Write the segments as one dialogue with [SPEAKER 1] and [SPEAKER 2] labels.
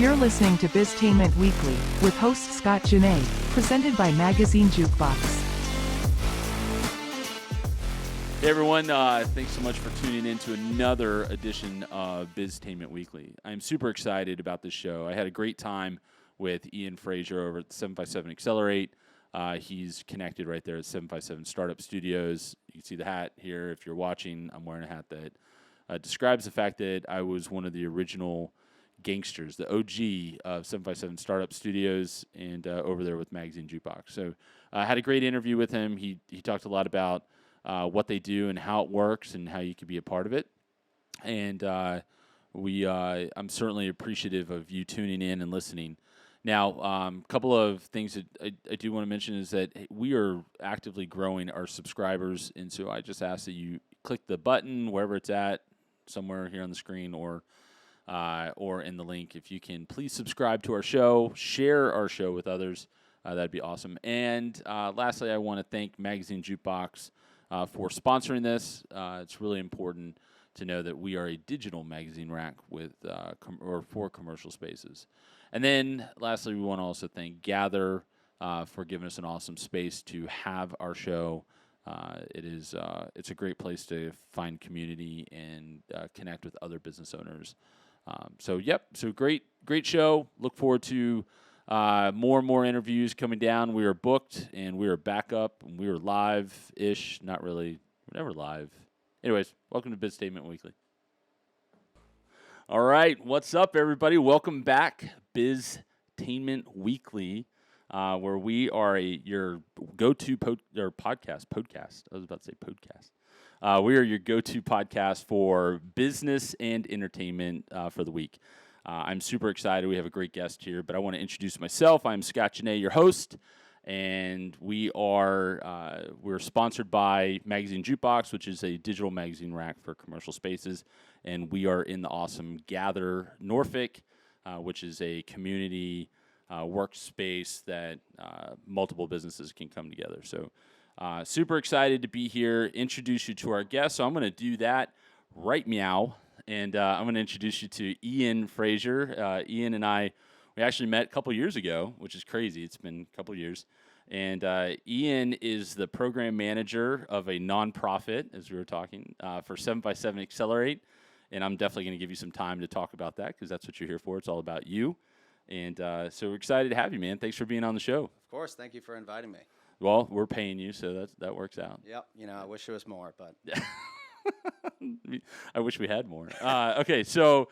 [SPEAKER 1] You're listening to Biztainment Weekly, with host Scott Janae, presented by Magazine Jukebox.
[SPEAKER 2] Hey everyone, thanks so much for tuning in to another edition of Biztainment Weekly. I'm super excited about this show. I had a great time with Ian Frazier over at 757 Accelerate. He's connected right there at 757 Startup Studios. You can see the hat here. If you're watching, I'm wearing a hat that describes the fact that I was one of the original gangsters, the OG of 757 Startup Studios, and over there with Magazine Jukebox. So I had a great interview with him. He talked a lot about what they do and how it works and how you can be a part of it. And I'm certainly appreciative of you tuning in and listening. Now, a couple of things that I do want to mention is that we are actively growing our subscribers, and so I just ask that you click the button wherever it's at, somewhere here on the screen or in the link. If you can, please subscribe to our show, share our show with others. That'd be awesome. And lastly, I want to thank Magazine Jukebox for sponsoring this. It's really important to know that we are a digital magazine rack with for commercial spaces. And then lastly, we want to also thank Gather for giving us an awesome space to have our show. It's a great place to find community and connect with other business owners. So great show. Look forward to more and more interviews coming down. We are booked, and we are back up, and we are live-ish. Not really. We're never live. Anyways, welcome to Biztainment Weekly. All right, what's up, everybody? Welcome back, Biztainment Weekly, where we are your go-to podcast. I was about to say podcast. We are your go-to podcast for business and entertainment for the week. I'm super excited. We have a great guest here, but I want to introduce myself. I'm Scott Janae, your host, and we're sponsored by Magazine Jukebox, which is a digital magazine rack for commercial spaces, and we are in the awesome Gather Norfolk, which is a community workspace that multiple businesses can come together. So super excited to be here, introduce you to our guest. So I'm going to do that right meow. And I'm going to introduce you to Ian Frazier. Ian and we actually met a couple years ago, which is crazy. It's been a couple years. And Ian is the program manager of a nonprofit, as we were talking, for 757 Accelerate. And I'm definitely going to give you some time to talk about that because that's what you're here for. It's all about you. And so we're excited to have you, man. Thanks for being on the show.
[SPEAKER 3] Of course. Thank you for inviting me.
[SPEAKER 2] Well, we're paying you, so that works out.
[SPEAKER 3] Yep. I wish there was more, but...
[SPEAKER 2] I wish we had more. Okay, so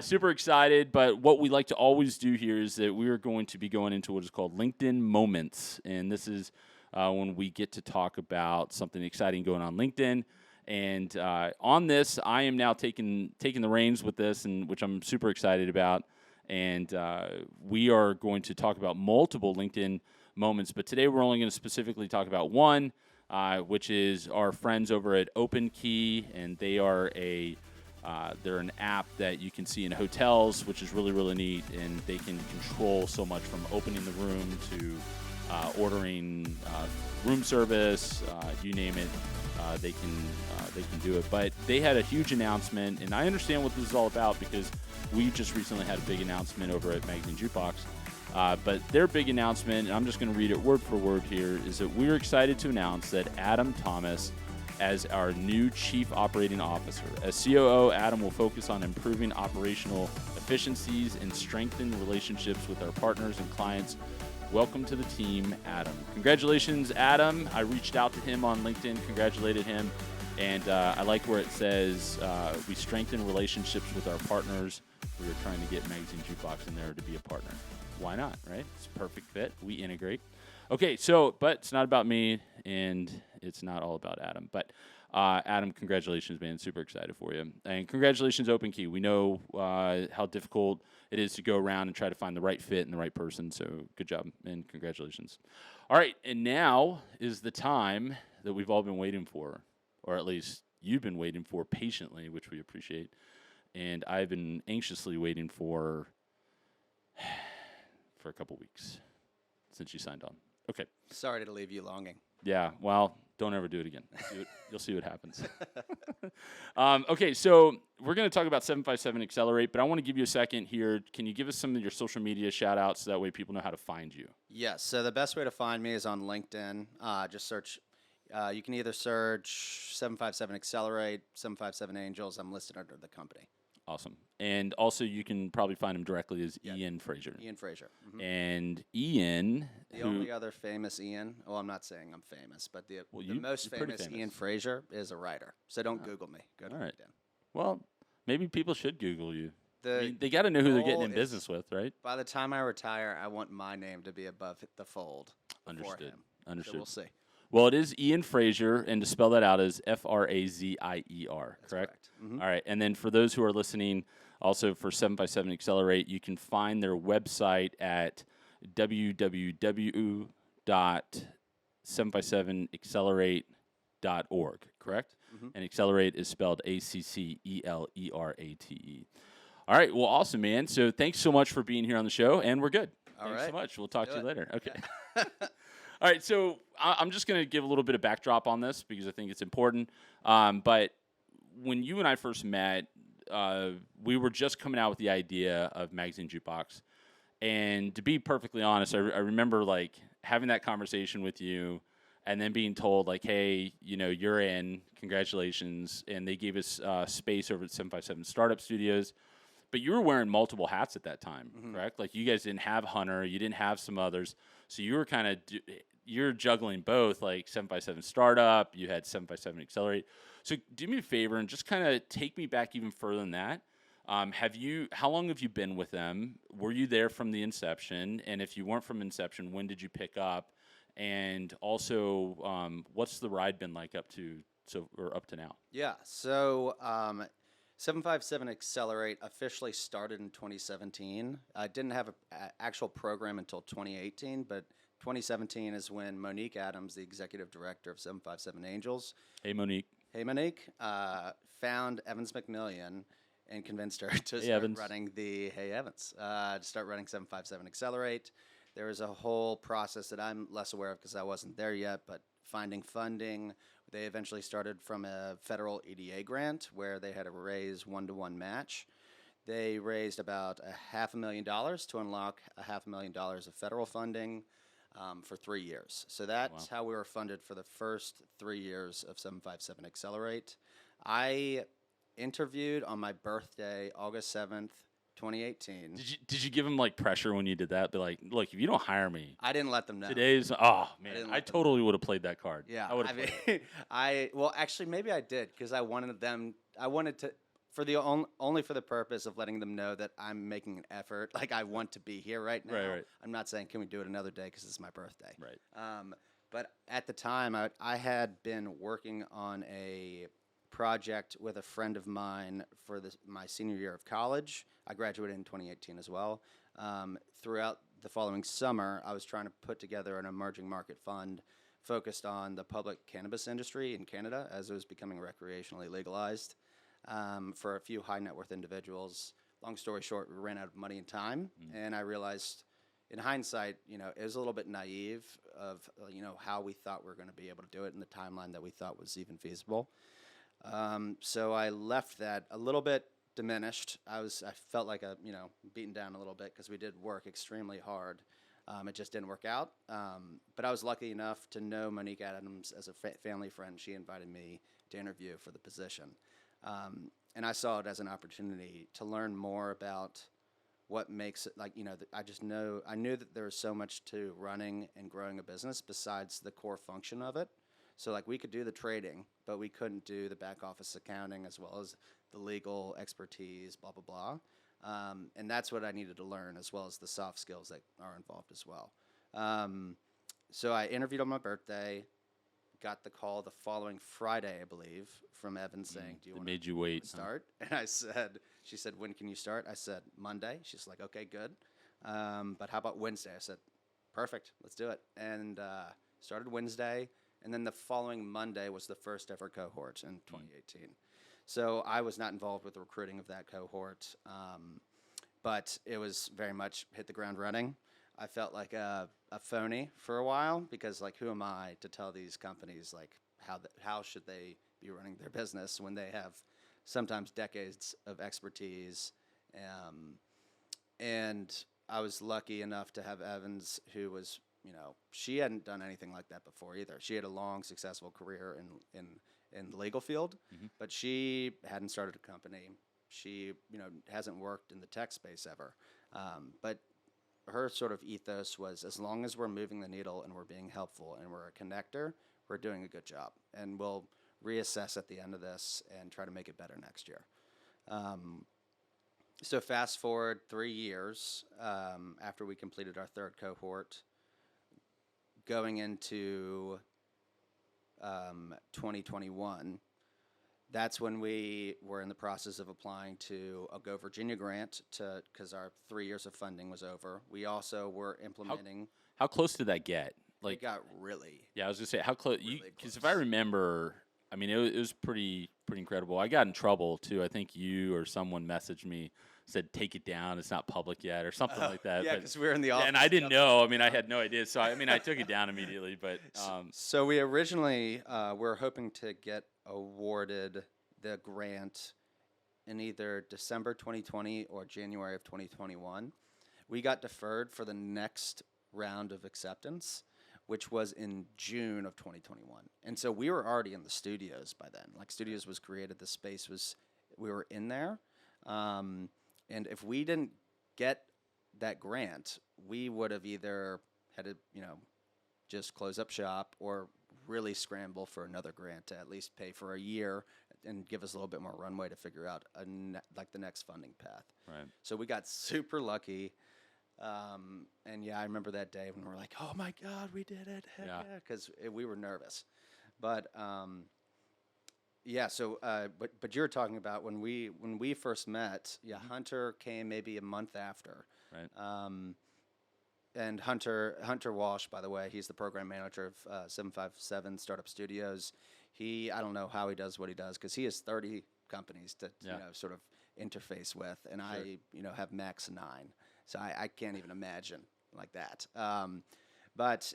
[SPEAKER 2] super excited, but what we like to always do here is that we are going to be going into what is called LinkedIn Moments, and this is when we get to talk about something exciting going on LinkedIn. And on this, I am now taking the reins with this, and which I'm super excited about. And we are going to talk about multiple LinkedIn moments, but today we're only going to specifically talk about one. Which is our friends over at OpenKey, and they are they're an app that you can see in hotels, which is really, really neat, and they can control so much from opening the room to ordering room service, you name it, they can do it. But they had a huge announcement, and I understand what this is all about because we just recently had a big announcement over at Magazine Jukebox. But their big announcement, and I'm just going to read it word for word here, is that we're excited to announce that Adam Thomas as our new Chief Operating Officer. As COO, Adam will focus on improving operational efficiencies and strengthen relationships with our partners and clients. Welcome to the team, Adam. Congratulations, Adam. I reached out to him on LinkedIn, congratulated him, and I like where it says we strengthen relationships with our partners. We are trying to get Magazine Jukebox in there to be a partner. Why not, right? It's a perfect fit. We integrate. Okay, but it's not about me, and it's not all about Adam. But Adam, congratulations, man. Super excited for you. And congratulations, OpenKey. We know how difficult it is to go around and try to find the right fit and the right person, so good job, and congratulations. All right, and now is the time that we've all been waiting for, or at least you've been waiting for patiently, which we appreciate. And I've been anxiously waiting for a couple weeks since you signed on. Okay.
[SPEAKER 3] Sorry to leave you longing.
[SPEAKER 2] Yeah, well, Don't ever do it again. You'll see what happens. Okay, so we're going to talk about 757 Accelerate, but I want to give you a second here. Can you give us some of your social media shout-outs so that way people know how to find you?
[SPEAKER 3] Yes. So the best way to find me is on LinkedIn. Just search. You can either search 757 Accelerate, 757 Angels. I'm listed under the company.
[SPEAKER 2] Awesome. And also you can probably find him directly as Ian Frazier.
[SPEAKER 3] Ian Frazier. Mm-hmm.
[SPEAKER 2] And Ian,
[SPEAKER 3] The only other famous Ian, well, I'm not saying I'm famous, but the most
[SPEAKER 2] you're pretty
[SPEAKER 3] famous
[SPEAKER 2] famous.
[SPEAKER 3] Ian Frazier is a writer. So don't Google me. Go to
[SPEAKER 2] All right.
[SPEAKER 3] LinkedIn.
[SPEAKER 2] Well, maybe people should Google you.
[SPEAKER 3] The
[SPEAKER 2] They got to know who they're getting
[SPEAKER 3] goal
[SPEAKER 2] in
[SPEAKER 3] is-
[SPEAKER 2] business with, right?
[SPEAKER 3] By the time I retire, I want my name to be above the fold. before
[SPEAKER 2] Understood.
[SPEAKER 3] him.
[SPEAKER 2] Understood.
[SPEAKER 3] So we'll see.
[SPEAKER 2] Well, it is Ian Frazier, and to spell that out is Frazier, correct?
[SPEAKER 3] Correct. Mhm.
[SPEAKER 2] All right. And then for those who are listening, also for 757 Accelerate, you can find their website at www.757accelerate.org, correct?
[SPEAKER 3] Mhm.
[SPEAKER 2] And Accelerate is spelled Accelerate. All right. Well, awesome, man. So thanks so much for being here on the show, and we're good.
[SPEAKER 3] All
[SPEAKER 2] Thanks so
[SPEAKER 3] right.
[SPEAKER 2] much. We'll talk to
[SPEAKER 3] Do
[SPEAKER 2] you
[SPEAKER 3] it.
[SPEAKER 2] later. Okay. All right, so I'm just going to give a little bit of backdrop on this because I think it's important. But when you and I first met, we were just coming out with the idea of Magazine Jukebox. And to be perfectly honest, I remember like having that conversation with you and then being told like, hey, you're in, congratulations. And they gave us space over at 757 Startup Studios. But you were wearing multiple hats at that time, correct? Like you guys didn't have Hunter, you didn't have some others. So you were kind of you're juggling both, like 757 Startup, you had 757 Accelerate. So do me a favor and just kind of take me back even further than that. How long have you been with them? Were you there from the inception? And if you weren't from inception, when did you pick up? And also, what's the ride been like up to now?
[SPEAKER 3] Yeah. So 757 Accelerate officially started in 2017. I didn't have an actual program until 2018, but 2017 is when Monique Adams, the executive director of 757 Angels,
[SPEAKER 2] Hey, Monique.
[SPEAKER 3] found Evans McMillian and convinced her to
[SPEAKER 2] Hey,
[SPEAKER 3] start
[SPEAKER 2] Evans.
[SPEAKER 3] running to start running 757 Accelerate. There was a whole process that I'm less aware of because I wasn't there yet, but finding funding. They eventually started from a federal EDA grant where they had to raise one-to-one match. They raised about $500,000 to unlock $500,000 of federal funding for 3 years. So that's how we were funded for the first 3 years of 757 Accelerate. I interviewed on my birthday, August 7th, 2018.
[SPEAKER 2] Did you give him like pressure when you did that? Be like, look, if you don't hire me,
[SPEAKER 3] I didn't let them know.
[SPEAKER 2] today's man, I totally would have played that card.
[SPEAKER 3] Yeah,
[SPEAKER 2] I would have.
[SPEAKER 3] well, actually, maybe I did because I wanted to only for the purpose of letting them know that I'm making an effort. Like I want to be here right now.
[SPEAKER 2] Right.
[SPEAKER 3] I'm not saying can we do it another day because it's my birthday.
[SPEAKER 2] Right.
[SPEAKER 3] But at the time, I had been working on a project with a friend of mine for my senior year of college. I graduated in 2018 as well. Throughout the following summer, I was trying to put together an emerging market fund focused on the public cannabis industry in Canada as it was becoming recreationally legalized for a few high net worth individuals. Long story short, we ran out of money and time, and I realized in hindsight, it was a little bit naive of, how we thought we were going to be able to do it in the timeline that we thought was even feasible. So I left that a little bit diminished. I felt like beaten down a little bit because we did work extremely hard. It just didn't work out. But I was lucky enough to know Monique Adams as a family friend. She invited me to interview for the position. And I saw it as an opportunity to learn more about what makes it I knew that there was so much to running and growing a business besides the core function of it. So we could do the trading, but we couldn't do the back office accounting as well as the legal expertise, blah, blah, blah. And that's what I needed to learn as well as the soft skills that are involved as well. So I interviewed on my birthday, got the call the following Friday, I believe, from Evan saying, do you want
[SPEAKER 2] made you wait,
[SPEAKER 3] to start? And she said, when can you start? I said, Monday. She's like, okay, good. But how about Wednesday? I said, perfect, let's do it. And started Wednesday. And then the following Monday was the first ever cohort in 2018. So I was not involved with the recruiting of that cohort, but it was very much hit the ground running. I felt like a phony for a while because, who am I to tell these companies, how should they be running their business when they have sometimes decades of expertise. And I was lucky enough to have Evans, who was, she hadn't done anything like that before either. She had a long, successful career in the legal field, but she hadn't started a company. She, hasn't worked in the tech space ever. But her sort of ethos was, as long as we're moving the needle and we're being helpful and we're a connector, we're doing a good job. And we'll reassess at the end of this and try to make it better next year. So fast forward 3 years after we completed our third cohort, going into 2021, that's when we were in the process of applying to a Go Virginia grant because our 3 years of funding was over. We also were implementing.
[SPEAKER 2] How close did that get?
[SPEAKER 3] Like, it got really.
[SPEAKER 2] Yeah, I was gonna say how close.
[SPEAKER 3] Really
[SPEAKER 2] Because if
[SPEAKER 3] close.
[SPEAKER 2] I remember, I mean, it was pretty incredible. I got in trouble too. I think you or someone messaged me, said take it down. It's not public yet, or something like that.
[SPEAKER 3] Yeah,
[SPEAKER 2] But-
[SPEAKER 3] because we were in the office.
[SPEAKER 2] and I didn't know. I mean, I had no idea. So I mean, I took it down immediately. But
[SPEAKER 3] So we originally were hoping to get awarded the grant in either December 2020 or January of 2021. We got deferred for the next round of acceptance, which was in June of 2021. And so we were already in the studios by then. Like, studios was created, the space was, we were in there. And if we didn't get that grant, we would have either had to, just close up shop or really scramble for another grant to at least pay for a year and give us a little bit more runway to figure out like the next funding path.
[SPEAKER 2] right.
[SPEAKER 3] So we got super lucky. And yeah, I remember that day when we were like, "Oh my God, we did it!" Heck
[SPEAKER 2] Yeah.
[SPEAKER 3] yeah, because we were nervous. But yeah. So, but you were talking about when we first met. Yeah, Hunter came maybe a month after.
[SPEAKER 2] Right.
[SPEAKER 3] And Hunter Walsh, by the way, he's the program manager of 757 Startup Studios. I don't know how he does what he does because he has 30 companies to sort of interface with, and I have max 9, so I can't even imagine like that. But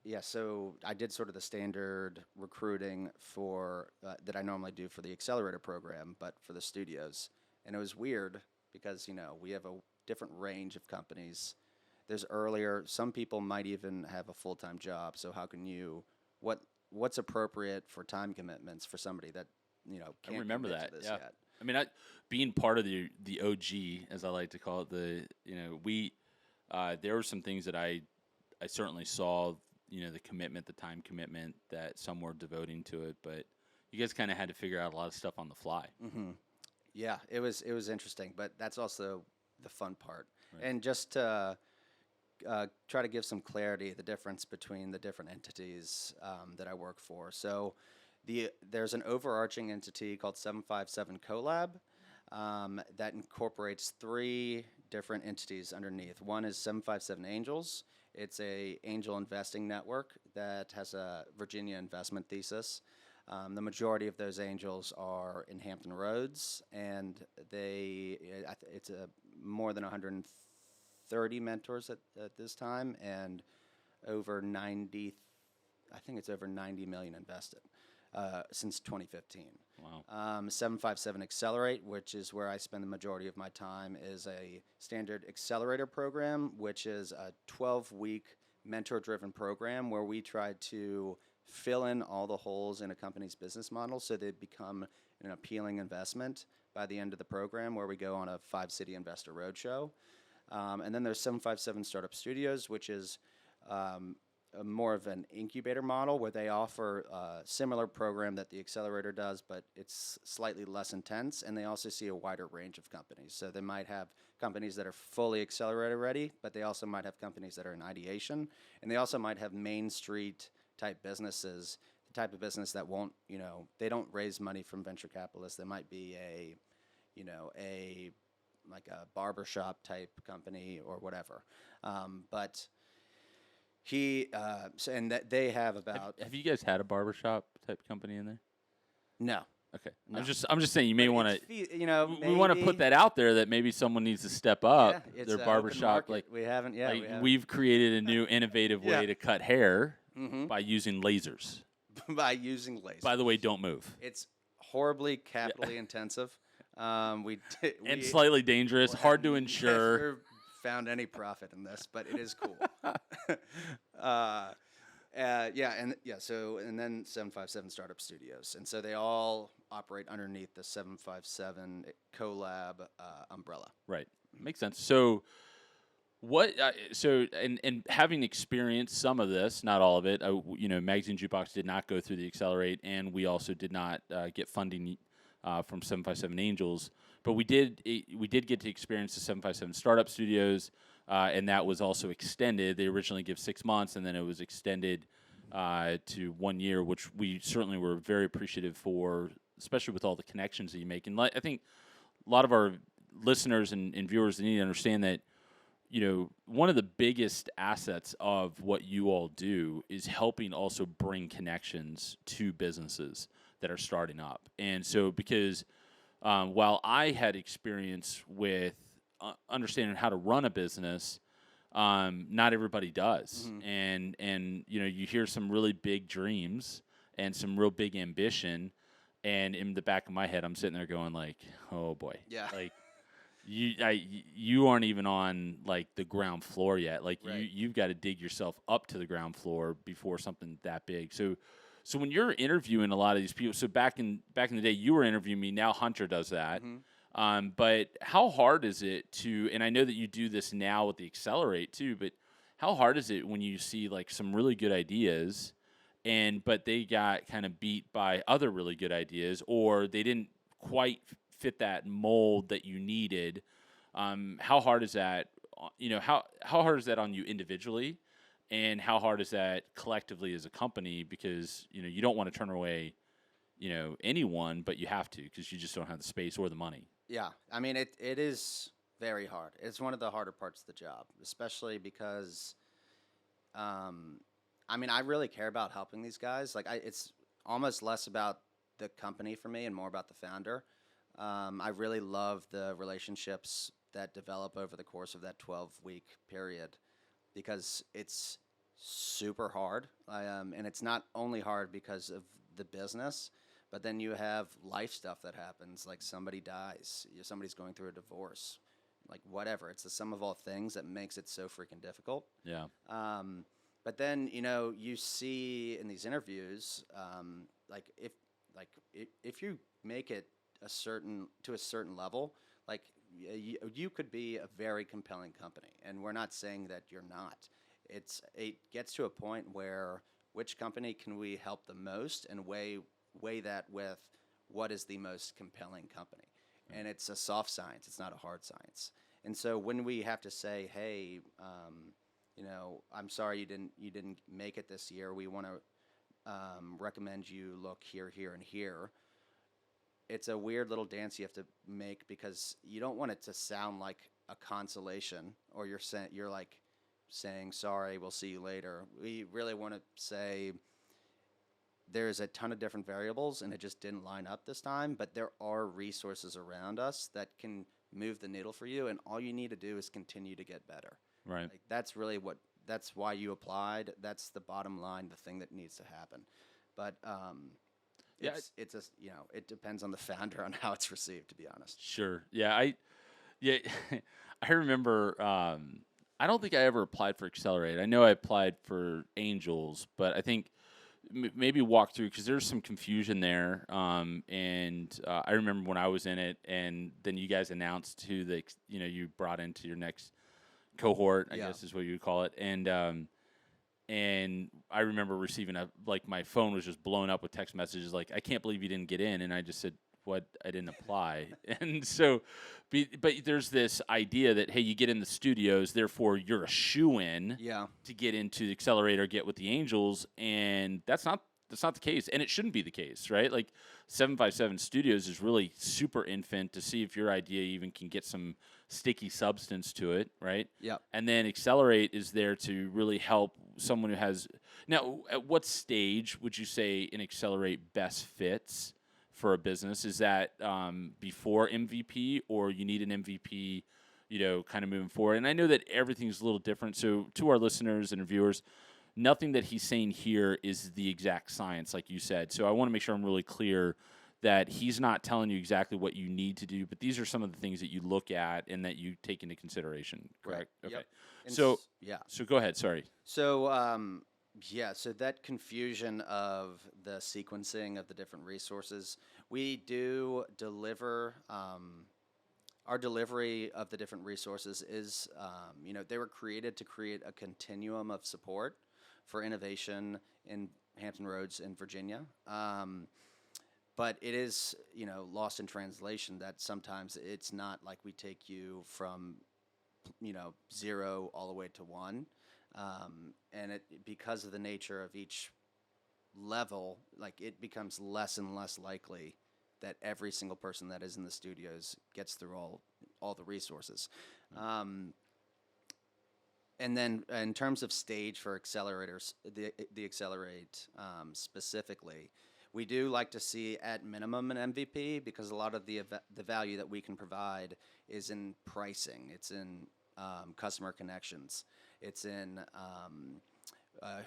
[SPEAKER 3] yeah, so I did sort of the standard recruiting for that I normally do for the accelerator program, but for the studios, and it was weird because we have a different range of companies. There's earlier. Some people might even have a full-time job. So how can what's appropriate for time commitments for somebody that can't
[SPEAKER 2] I remember
[SPEAKER 3] commit
[SPEAKER 2] that.
[SPEAKER 3] to this
[SPEAKER 2] Yeah.
[SPEAKER 3] yet?
[SPEAKER 2] I mean, being part of the OG, as I like to call it, we there were some things that I certainly saw, the commitment, the time commitment that some were devoting to it, but you guys kind of had to figure out a lot of stuff on the fly.
[SPEAKER 3] Mm-hmm. Yeah, it was interesting, but that's also the fun part.
[SPEAKER 2] Right.
[SPEAKER 3] And just to try to give some clarity, the difference between the different entities that I work for. So there's an overarching entity called 757 Collab that incorporates 3 different entities underneath. One is 757 Angels. It's a angel investing network that has a Virginia investment thesis. The majority of those angels are in Hampton Roads, and it's more than 130 mentors at this time, and over 90, I think it's over 90 million invested since 2015.
[SPEAKER 2] Wow.
[SPEAKER 3] 757 Accelerate, which is where I spend the majority of my time, is a standard accelerator program, which is a 12-week mentor-driven program where we try to fill in all the holes in a company's business model so they become an appealing investment by the end of the program, where we go on a 5-city investor roadshow. And then there's 757 Startup Studios, which is more of an incubator model where they offer a similar program that the accelerator does, but it's slightly less intense, and they also see a wider range of companies. So they might have companies that are fully accelerator ready, but they also might have companies that are in ideation, and they also might have Main Street type businesses, the type of business that won't, they don't raise money from venture capitalists. They might be like a barbershop type company or whatever. But and that they have about.
[SPEAKER 2] Have you guys had a barbershop type company in there?
[SPEAKER 3] No.
[SPEAKER 2] Okay.
[SPEAKER 3] No.
[SPEAKER 2] I'm just saying you may want to. We want to
[SPEAKER 3] maybe.
[SPEAKER 2] put that out there that maybe someone needs to step up
[SPEAKER 3] Yeah, it's
[SPEAKER 2] their
[SPEAKER 3] an
[SPEAKER 2] barbershop.
[SPEAKER 3] open market. We haven't. Yeah, we haven't.
[SPEAKER 2] we've created a new innovative way
[SPEAKER 3] Yeah.
[SPEAKER 2] to cut hair
[SPEAKER 3] Mhm.
[SPEAKER 2] by using lasers.
[SPEAKER 3] by using lasers.
[SPEAKER 2] By the way, don't move.
[SPEAKER 3] It's horribly capitally intensive.
[SPEAKER 2] And slightly dangerous, hard to insure.
[SPEAKER 3] Never found any profit in this, but it is cool. So then 757 Startup Studios, and so they all operate underneath the 757 CoLab umbrella.
[SPEAKER 2] Right, makes sense. So, and having experienced some of this, not all of it, Magazine Jukebox did not go through the Accelerate, and we also did not get funding from 757 Angels, but we did get to experience the 757 Startup Studios. And that was also extended. They originally give 6 months, and then it was extended to 1 year, which we certainly were very appreciative for, especially with all the connections that you make. And I think a lot of our listeners and viewers need to understand that, one of the biggest assets of what you all do is helping also bring connections to businesses that are starting up. And so because while I had experience with understanding how to run a business, not everybody does. Mm-hmm. And you hear some really big dreams and some real big ambition, and in the back of my head I'm sitting there going like, oh boy.
[SPEAKER 3] Yeah.
[SPEAKER 2] Like you aren't even on like the ground floor yet. Like right. you've got to dig yourself up to the ground floor before something that big. So when you're interviewing a lot of these people, so back in the day you were interviewing me, now Hunter does that. Mm-hmm. But how hard is it to, and I know that you do this now with the Accelerate too, but how hard is it when you see like some really good ideas but they got kind of beat by other really good ideas, or they didn't quite fit that mold that you needed? How hard is that, how hard is that on you individually, and how hard is that collectively as a company? Because, you don't want to turn away, anyone, but you have to, because you just don't have the space or the money.
[SPEAKER 3] Yeah, I mean, it is very hard. It's one of the harder parts of the job, especially because, I really care about helping these guys. Like, it's almost less about the company for me and more about the founder. I really love the relationships that develop over the course of that 12-week period, because it's super hard. And it's not only hard because of the business, but then you have life stuff that happens, like somebody dies, somebody's going through a divorce, like whatever. It's the sum of all things that makes it so freaking difficult.
[SPEAKER 2] Yeah.
[SPEAKER 3] But then, you see in these interviews, if you make it to a certain level, like you could be a very compelling company, and we're not saying that you're not. It gets to a point where which company can we help the most, and weigh that with what is the most compelling company. And it's a soft science. It's not a hard science. And so when we have to say, hey, I'm sorry you didn't make it this year. We want to recommend you look here, here, and here. It's a weird little dance you have to make, because you don't want it to sound like a consolation, or you're saying, sorry, we'll see you later. We really want to say, there's a ton of different variables, and it just didn't line up this time, but there are resources around us that can move the needle for you, and all you need to do is continue to get better.
[SPEAKER 2] Right.
[SPEAKER 3] Like, that's why you applied. That's the bottom line, the thing that needs to happen. But it depends on the founder on how it's received, to be honest.
[SPEAKER 2] Sure. Yeah. I remember, I don't think I ever applied for Accelerate. I know I applied for Angels, but I think maybe walk through, because there's some confusion there. And I remember when I was in it, and then you guys announced who you brought into your next cohort, I guess is what you would call it. And I remember receiving my phone was just blown up with text messages like, I can't believe you didn't get in. And I just said, what? I didn't apply. And so, but there's this idea that, hey, you get in the studios, therefore you're a shoo-in to get into the Accelerator, get with the Angels. And that's not the case. And it shouldn't be the case, right? Like 757 Studios is really super infant to see if your idea even can get some sticky substance to it, right?
[SPEAKER 3] Yeah.
[SPEAKER 2] And then Accelerate is there to really help someone who has. Now, at what stage would you say an Accelerate best fits for a business? Is that before MVP, or you need an MVP, kind of moving forward? And I know that everything's a little different. So to our listeners and viewers, nothing that he's saying here is the exact science, like you said. So I want to make sure I'm really clear that he's not telling you exactly what you need to do, but these are some of the things that you look at and that you take into consideration, correct?
[SPEAKER 3] Right.
[SPEAKER 2] Okay.
[SPEAKER 3] Yep. And
[SPEAKER 2] So,
[SPEAKER 3] yeah.
[SPEAKER 2] so go ahead, sorry.
[SPEAKER 3] So, so that confusion of the sequencing of the different resources, we do deliver, our delivery of the different resources is, they were created to create a continuum of support for innovation in Hampton Roads in Virginia. But it is, lost in translation that sometimes it's not like we take you from, 0 all the way to 1. And because of the nature of each level, like it becomes less and less likely that every single person that is in the studios gets through all the resources. And then in terms of stage for accelerators, the Accelerate specifically, we do like to see at minimum an MVP because a lot of the value that we can provide is in pricing. It's in customer connections. It's in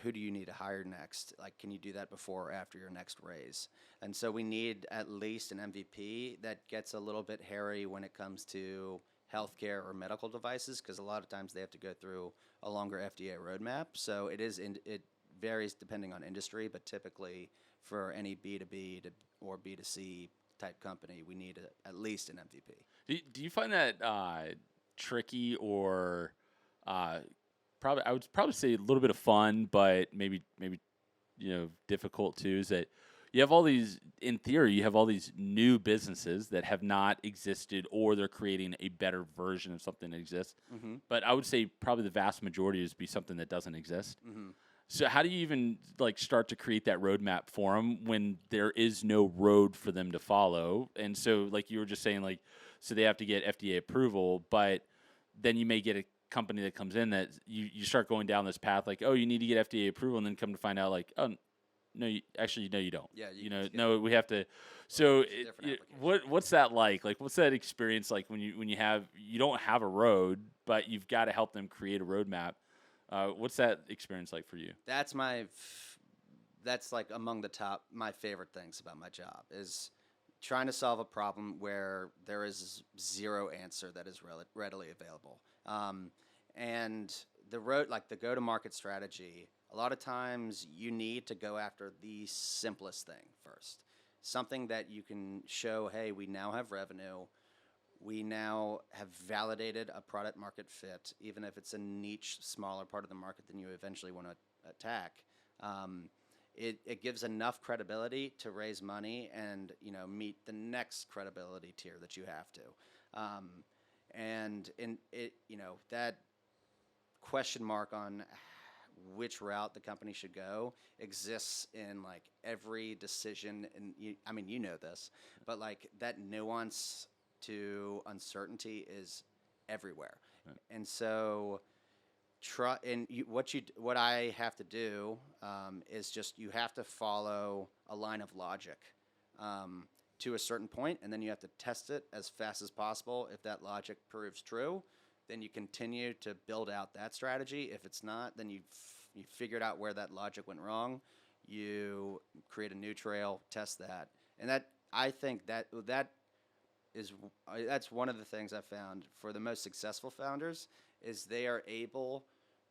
[SPEAKER 3] who do you need to hire next? Like, can you do that before or after your next raise? And so we need at least an MVP that gets a little bit hairy when it comes to healthcare or medical devices because a lot of times they have to go through a longer FDA roadmap. So it varies depending on industry, but typically for any B2B or B2C type company, we need at least an MVP.
[SPEAKER 2] Do you find that tricky or probably I would probably say a little bit of fun, but maybe difficult too? Is that you have all these, in theory, you have all these new businesses that have not existed, or they're creating a better version of something that exists.
[SPEAKER 3] Mm-hmm.
[SPEAKER 2] But I would say probably the vast majority is be something that doesn't exist.
[SPEAKER 3] Mm-hmm.
[SPEAKER 2] So how do you even start to create that roadmap for them when there is no road for them to follow? And so, like you were just saying, so they have to get FDA approval, but then you may get a company that comes in that you start going down this path, oh, you need to get FDA approval, and then come to find out, oh, no, you don't.
[SPEAKER 3] Yeah,
[SPEAKER 2] we have to. So what's that like? What's that experience like when you don't have a road, but you've got to help them create a roadmap? What's that experience like for you?
[SPEAKER 3] That's like among my favorite things about my job is trying to solve a problem where there is zero answer that is readily available. And the go-to-market strategy, a lot of times you need to go after the simplest thing first. Something that you can show, hey, we now have revenue. We now have validated a product market fit, even if it's a niche, smaller part of the market than you eventually want to attack. It gives enough credibility to raise money and meet the next credibility tier that you have to. And in it, that question mark on which route the company should go exists in every decision. And you know this, but that nuance to uncertainty is everywhere. Right. And so what I have to do is just you have to follow a line of logic to a certain point, and then you have to test it as fast as possible. If that logic proves true, then you continue to build out that strategy. If it's not, then you figured out where that logic went wrong. You create a new trail, test that, and I think that's one of the things I found for the most successful founders is they are able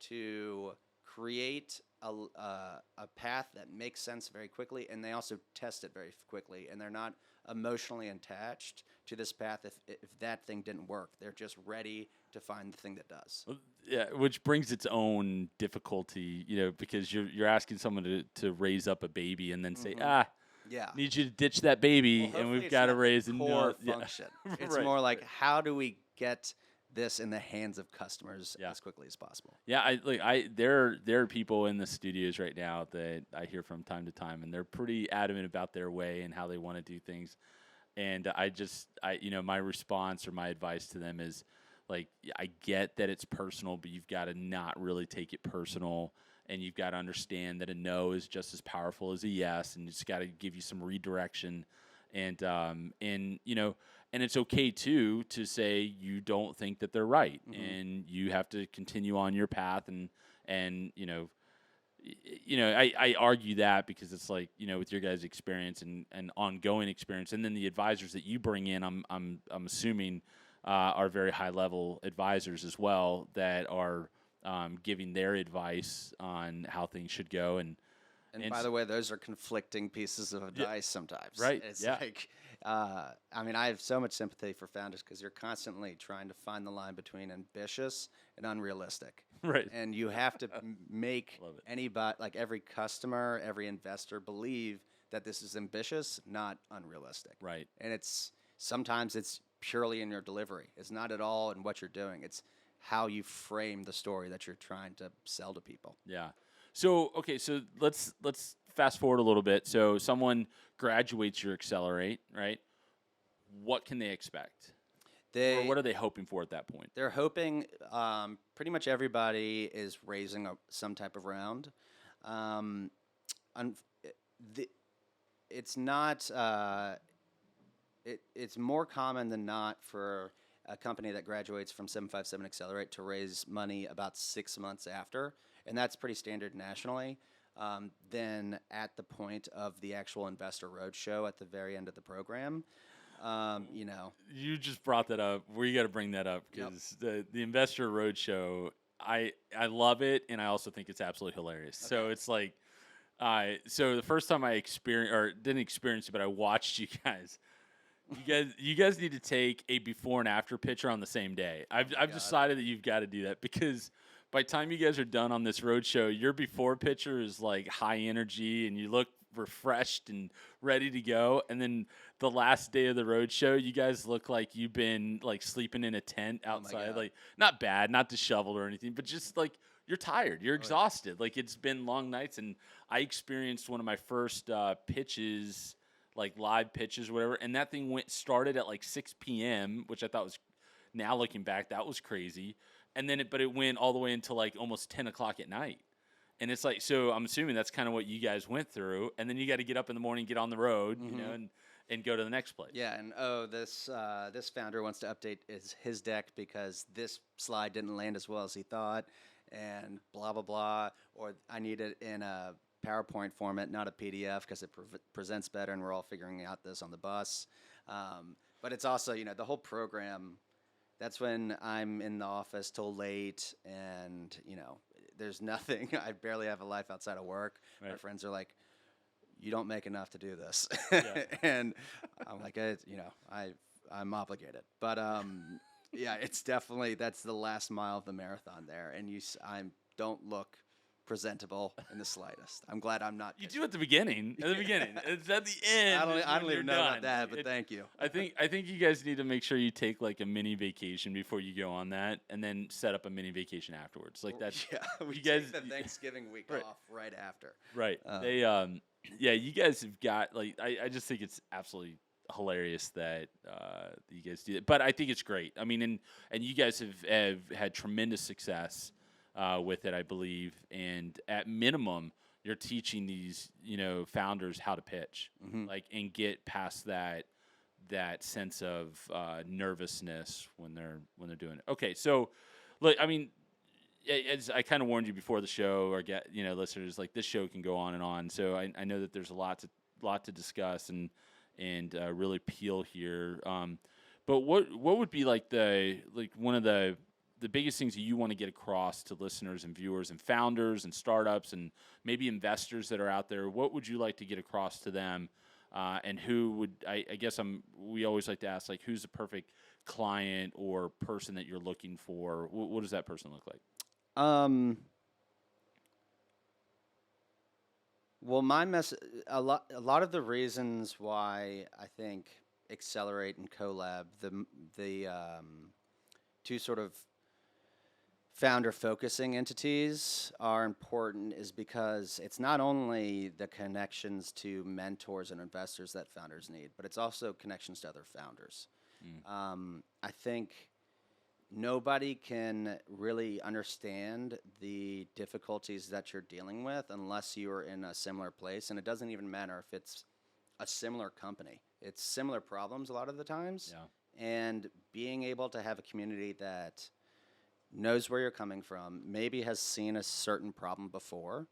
[SPEAKER 3] to create a path that makes sense very quickly, and they also test it very quickly, and they're not emotionally attached to this path if that thing didn't work. They're just ready to find the thing that does.
[SPEAKER 2] Yeah, which brings its own difficulty, because you're asking someone to raise up a baby and then say,
[SPEAKER 3] yeah,
[SPEAKER 2] need you to ditch that baby, and we've got to raise a
[SPEAKER 3] core function.
[SPEAKER 2] Yeah.
[SPEAKER 3] It's
[SPEAKER 2] right,
[SPEAKER 3] more like how do we get this in the hands of customers as quickly as possible.
[SPEAKER 2] Yeah, there are people in the studios right now that I hear from time to time, and they're pretty adamant about their way and how they want to do things. And my response or my advice to them is I get that it's personal, but you've got to not really take it personal, and you've got to understand that a no is just as powerful as a yes, and it's got to give you some redirection, and it's okay too to say you don't think that they're right, and you have to continue on your path, and I argue that because it's like, with your guys' experience and ongoing experience, and then the advisors that you bring in, I'm assuming are very high level advisors as well that are giving their advice on how things should go.
[SPEAKER 3] And by the way, those are conflicting pieces of advice sometimes.
[SPEAKER 2] Right.
[SPEAKER 3] It's
[SPEAKER 2] Yeah.
[SPEAKER 3] like, I mean, I have so much sympathy for founders because you're constantly trying to find the line between ambitious and unrealistic.
[SPEAKER 2] Right.
[SPEAKER 3] And you have to make
[SPEAKER 2] Love it.
[SPEAKER 3] anybody, like every customer, every investor, believe that this is ambitious, not unrealistic.
[SPEAKER 2] Right.
[SPEAKER 3] And sometimes it's purely in your delivery. It's not at all in what you're doing. It's how you frame the story that you're trying to sell to people.
[SPEAKER 2] Yeah. So okay, so let's fast forward a little bit. So someone graduates your Accelerate, right? What can they expect? Or what are they hoping for at that point?
[SPEAKER 3] They're hoping pretty much everybody is raising some type of round. It's not. It's more common than not for a company that graduates from 757 Accelerate to raise money about 6 months after, and that's pretty standard nationally. Then at the point of the actual investor roadshow at the very end of the program.
[SPEAKER 2] You just brought that up. We got to bring that up because the investor roadshow, I love it, and I also think it's absolutely hilarious. Okay. So it's like, so the first time I didn't experience it, but I watched you guys. You guys need to take a before and after picture on the same day. I've decided that you've got to do that because by the time you guys are done on this roadshow, your before picture is like high energy and you look refreshed and ready to go. And then the last day of the roadshow, you guys look like you've been like sleeping in a tent outside. Like not bad, not disheveled or anything, but just like you're tired, you're exhausted. Like it's been long nights. And I experienced one of my first pitches, like live pitches or whatever, and that thing started at like 6 p.m., which I thought was, now looking back, that was crazy. And then it went all the way until like almost 10 o'clock at night. And it's like, so I'm assuming that's kind of what you guys went through. And then you got to get up in the morning, get on the road, and go to the next place.
[SPEAKER 3] Yeah, and this founder wants to update his deck because this slide didn't land as well as he thought, and blah blah blah. Or I need it in a PowerPoint format, not a PDF, because it presents better, and we're all figuring out this on the bus. But it's also, the whole program. That's when I'm in the office till late, and there's nothing. I barely have a life outside of work.
[SPEAKER 2] Right.
[SPEAKER 3] My friends are like, "You don't make enough to do this,"
[SPEAKER 2] Yeah.
[SPEAKER 3] and I'm like, I'm obligated. But yeah, it's definitely that's the last mile of the marathon there, and I don't look presentable in the slightest. I'm glad I'm not.
[SPEAKER 2] You do at the beginning. It's at the end.
[SPEAKER 3] I don't even know about that, but thank you.
[SPEAKER 2] I think you guys need to make sure you take like a mini vacation before you go on that, and then set up a mini vacation afterwards. Like that's
[SPEAKER 3] we
[SPEAKER 2] you guys
[SPEAKER 3] take the Thanksgiving week off right after.
[SPEAKER 2] Right. You guys have got like I just think it's absolutely hilarious that you guys do that. But I think it's great. I mean, and you guys have had tremendous success with it, I believe, and at minimum, you're teaching these founders how to pitch, like, and get past that sense of nervousness when they're doing it. Okay, so look, I mean, as I kind of warned you before the show, or listeners, like this show can go on and on. So I know that there's a lot to discuss and really peel here. But what would be like one of the biggest things that you want to get across to listeners and viewers and founders and startups and maybe investors that are out there? What would you like to get across to them? And who would, I guess we always like to ask, like, who's the perfect client or person that you're looking for? What does that person look like?
[SPEAKER 3] Well, a lot of the reasons why I think Accelerate and Collab, the two sort of founder-focusing entities are important is because it's not only the connections to mentors and investors that founders need, but it's also connections to other founders. I think nobody can really understand the difficulties that you're dealing with unless you are in a similar place, and it doesn't even matter if it's a similar company. It's similar problems a lot of the times, and being able to have a community that knows where you're coming from, maybe has seen a certain problem before,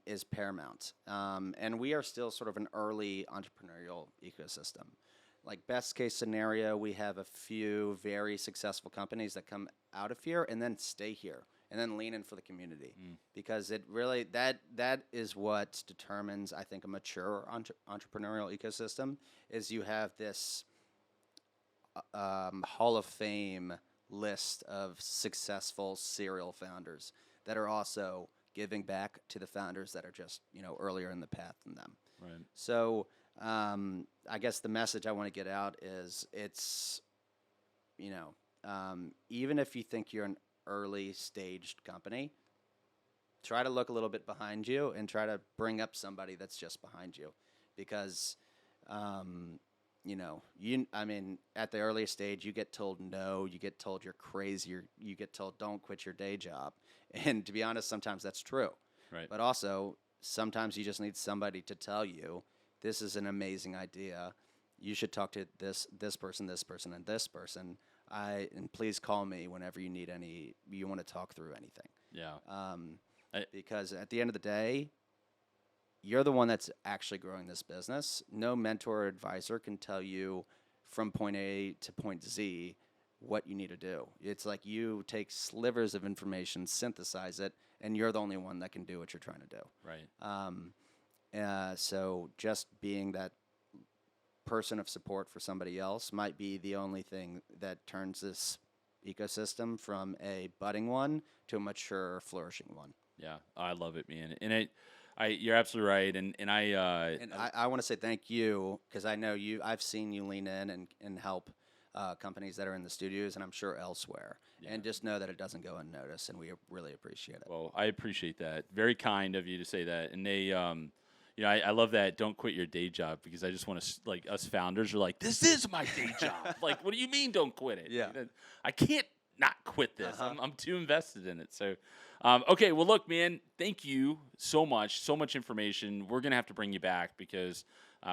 [SPEAKER 3] is paramount. And we are still sort of an early entrepreneurial ecosystem. Like best case scenario, we have a few very successful companies that come out of here and then stay here and then lean in for the community, because it really that is what determines, I think, a mature entrepreneurial ecosystem. Is you have this Hall of Fame list of successful serial founders that are also giving back to the founders that are just earlier in the path than them.
[SPEAKER 2] Right.
[SPEAKER 3] So I guess the message I want to get out is it's even if you think you're an early staged company, try to look a little bit behind you and try to bring up somebody that's just behind you, because at the earliest stage, you get told no, you get told you're crazy, you get told don't quit your day job. And to be honest, sometimes that's true.
[SPEAKER 2] Right.
[SPEAKER 3] But also, sometimes you just need somebody to tell you, this is an amazing idea. You should talk to this person, and this person. And please call me whenever you want to talk through anything.
[SPEAKER 2] Yeah.
[SPEAKER 3] Because at the end of the day, you're the one that's actually growing this business. No mentor or advisor can tell you from point A to point Z what you need to do. It's like you take slivers of information, synthesize it, and you're the only one that can do what you're trying to do.
[SPEAKER 2] Right.
[SPEAKER 3] So just being that person of support for somebody else might be the only thing that turns this ecosystem from a budding one to a mature, flourishing one.
[SPEAKER 2] Yeah, I love it, man. And you're absolutely right. And
[SPEAKER 3] I want to say thank you, because I know I've seen you lean in and help companies that are in the studios, and I'm sure elsewhere. Yeah. And just know that it doesn't go unnoticed, and we really appreciate it.
[SPEAKER 2] Well, I appreciate that. Very kind of you to say that. And they, I love that. Don't quit your day job, because I just want to, like, us founders are like, this is my day job. Like, what do you mean don't quit it?
[SPEAKER 3] Yeah.
[SPEAKER 2] I can't not quit this. I'm too invested in it. So, okay. Well, look, man, thank you so much. So much information. We're going to have to bring you back, because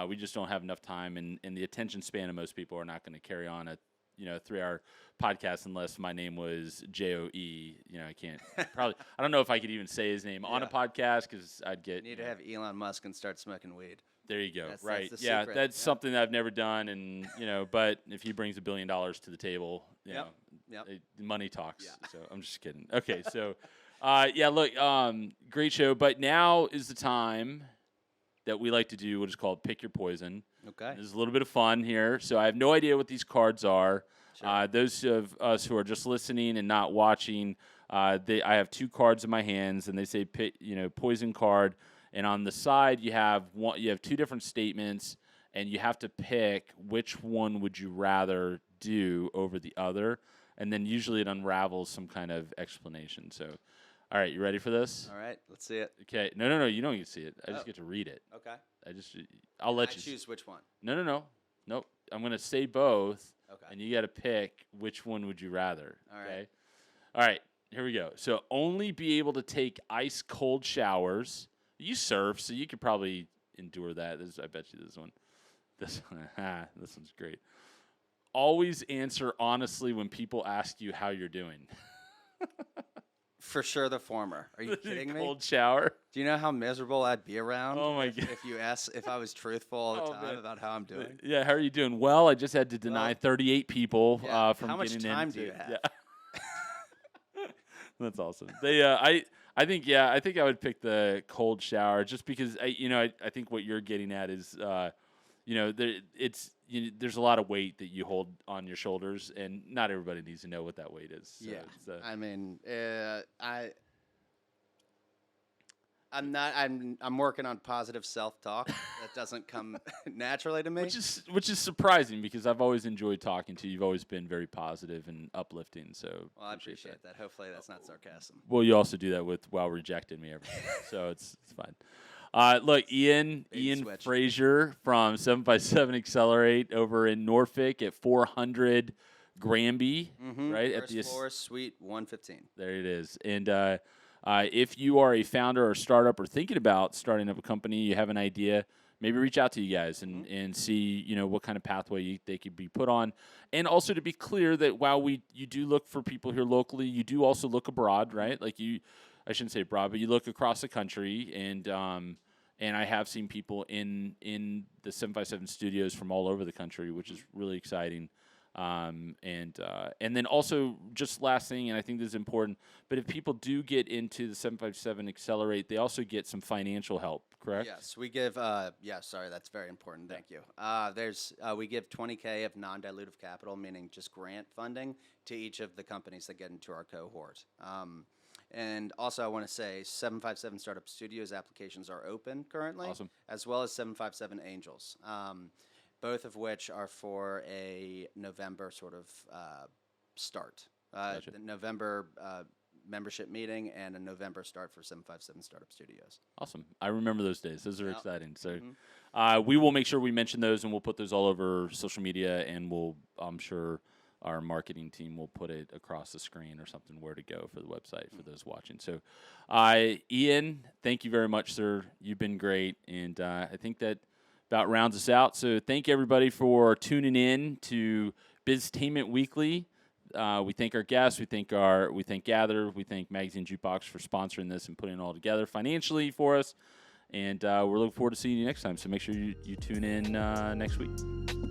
[SPEAKER 2] we just don't have enough time, and the attention span of most people are not going to carry on a 3-hour podcast unless my name was Joe. I can't probably. I don't know if I could even say his name on a podcast, because I'd get.
[SPEAKER 3] You need to have Elon Musk and start smoking weed.
[SPEAKER 2] There you go.
[SPEAKER 3] That's
[SPEAKER 2] right.
[SPEAKER 3] the
[SPEAKER 2] Yeah,
[SPEAKER 3] secret.
[SPEAKER 2] that's something that I've never done, and but if he brings $1 billion to the table, money talks.
[SPEAKER 3] Yeah.
[SPEAKER 2] So I'm just kidding. Okay, so look, great show, but now is the time that we like to do what is called Pick Your Poison.
[SPEAKER 3] Okay.
[SPEAKER 2] There's a little bit of fun here. So I have no idea what these cards are.
[SPEAKER 3] Sure.
[SPEAKER 2] Those of us who are just listening and not watching, I have 2 cards in my hands, and they say poison card. And on the side, you have 2 different statements, and you have to pick which one would you rather do over the other. And then usually it unravels some kind of explanation. So, all right, you ready for this?
[SPEAKER 3] All right, let's see it.
[SPEAKER 2] Okay. No, you don't get to see it. I just get to read it.
[SPEAKER 3] Okay.
[SPEAKER 2] I'll let you
[SPEAKER 3] choose which one.
[SPEAKER 2] No. Nope. I'm going to say both.
[SPEAKER 3] Okay.
[SPEAKER 2] And you got to pick which one would you rather.
[SPEAKER 3] All right.
[SPEAKER 2] Okay? All right. Here we go. So only be able to take ice cold showers. You surf, so you could probably endure that. I bet you this one. This one's great. Always answer honestly when people ask you how you're doing.
[SPEAKER 3] For sure, the former. Are you kidding me?
[SPEAKER 2] Cold shower.
[SPEAKER 3] Do you know how miserable I'd be around?
[SPEAKER 2] Oh my God.
[SPEAKER 3] If I was truthful all the time
[SPEAKER 2] man.
[SPEAKER 3] about how I'm doing?
[SPEAKER 2] Yeah, how are you doing? Well, I just had to deny 38 people from
[SPEAKER 3] how
[SPEAKER 2] getting in.
[SPEAKER 3] much time do you have?
[SPEAKER 2] Yeah. That's awesome. I think I would pick the cold shower, just because I think what you're getting at is there's a lot of weight that you hold on your shoulders, and not everybody needs to know what that weight is. So
[SPEAKER 3] I mean, I'm working on positive self-talk. That doesn't come naturally to me.
[SPEAKER 2] Which is surprising, because I've always enjoyed talking to you. You've always been very positive and uplifting. So
[SPEAKER 3] I appreciate that. Hopefully that's not sarcasm.
[SPEAKER 2] Well, you also do that while rejecting me every time, so it's fine. Look, Ian Frazier from 757 Accelerate over in Norfolk at 400 Granby, right?
[SPEAKER 3] First floor, suite 115.
[SPEAKER 2] There it is. And if you are a founder or startup or thinking about starting up a company, you have an idea, maybe reach out to you guys and see what kind of pathway they could be put on. And also, to be clear, that while you do look for people here locally, you do also look abroad, right? Like I shouldn't say broad, but you look across the country, and I have seen people in the 757 studios from all over the country, which is really exciting. And then also, just last thing, and I think this is important, but if people do get into the 757 Accelerate, they also get some financial help, correct?
[SPEAKER 3] Yes, we give. Sorry, that's very important. Thank you. We give $20K of non-dilutive capital, meaning just grant funding, to each of the companies that get into our cohort. And also, I want to say 757 Startup Studios applications are open currently,
[SPEAKER 2] Awesome.
[SPEAKER 3] as well as 757 Angels, both of which are for a November sort of start.
[SPEAKER 2] Gotcha.
[SPEAKER 3] The November membership meeting and a November start for 757 Startup Studios.
[SPEAKER 2] Awesome. I remember those days. Those are
[SPEAKER 3] Yep.
[SPEAKER 2] exciting. So we will make sure we mention those, and we'll put those all over social media, and I'm sure our marketing team will put it across the screen or something where to go for the website for those watching. So, Ian, thank you very much, sir. You've been great, and I think that about rounds us out. So thank everybody for tuning in to Biztainment Weekly. We thank our guests, we thank Gather, we thank Magazine Jukebox for sponsoring this and putting it all together financially for us. And we're looking forward to seeing you next time. So make sure you tune in next week.